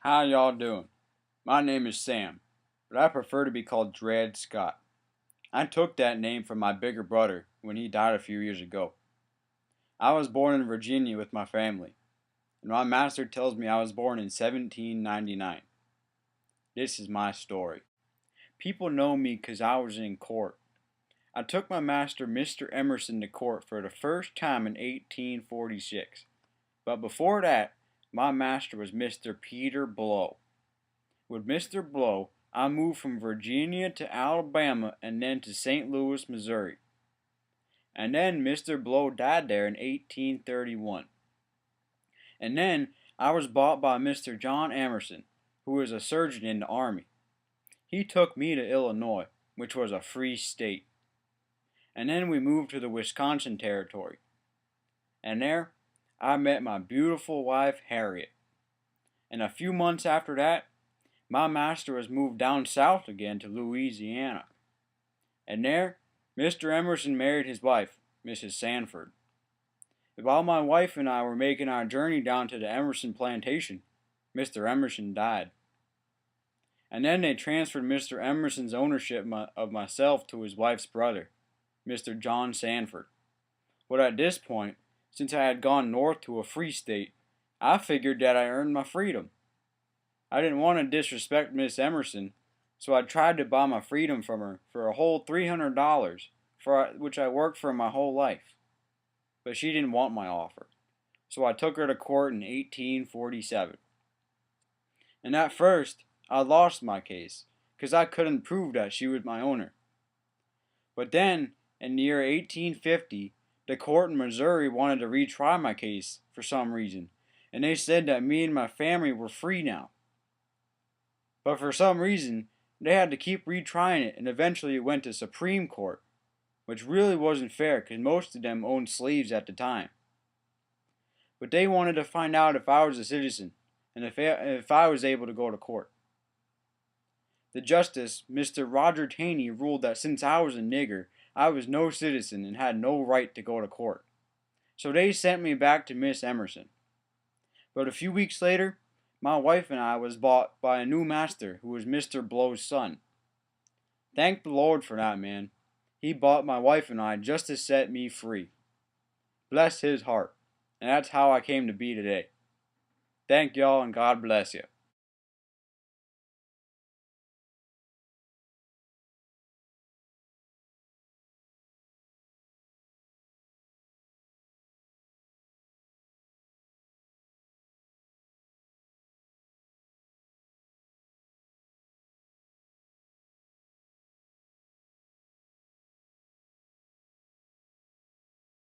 How y'all doing? My name is Sam, but I prefer to be called Dred Scott. I took that name from my bigger brother when he died a few years ago. I was born in Virginia with my family, and my master tells me I was born in 1799. This is my story. People know me 'cause I was in court. I took my master, Mr. Emerson, to court for the first time in 1846. But before that, my master was Mr. Peter Blow. With Mr. Blow, I moved from Virginia to Alabama and then to St. Louis, Missouri. And then Mr. Blow died there in 1831. And then I was bought by Mr. John Emerson, who was a surgeon in the Army. He took me to Illinois, which was a free state. And then we moved to the Wisconsin Territory. And there, I met my beautiful wife, Harriet. And a few months after that, my master was moved down south again to Louisiana. And there, Mr. Emerson married his wife, Mrs. Sanford. While my wife and I were making our journey down to the Emerson plantation, Mr. Emerson died. And then they transferred Mr. Emerson's ownership of myself to his wife's brother, Mr. John Sanford. But at this point, since I had gone north to a free state, I figured that I earned my freedom. I didn't want to disrespect Miss Emerson, so I tried to buy my freedom from her for a whole $300, for which I worked for my whole life. But she didn't want my offer, so I took her to court in 1847. And at first, I lost my case, because I couldn't prove that she was my owner. But then, in the year 1850, the court in Missouri wanted to retry my case for some reason, and they said that me and my family were free now. But for some reason, they had to keep retrying it, and eventually it went to Supreme Court, which really wasn't fair because most of them owned slaves at the time. But they wanted to find out if I was a citizen, and if I was able to go to court. The justice, Mr. Roger Taney, ruled that since I was a nigger, I was no citizen and had no right to go to court. So they sent me back to Miss Emerson. But a few weeks later, my wife and I was bought by a new master who was Mr. Blow's son. Thank the Lord for that, man. He bought my wife and I just to set me free. Bless his heart. And that's how I came to be today. Thank y'all and God bless you.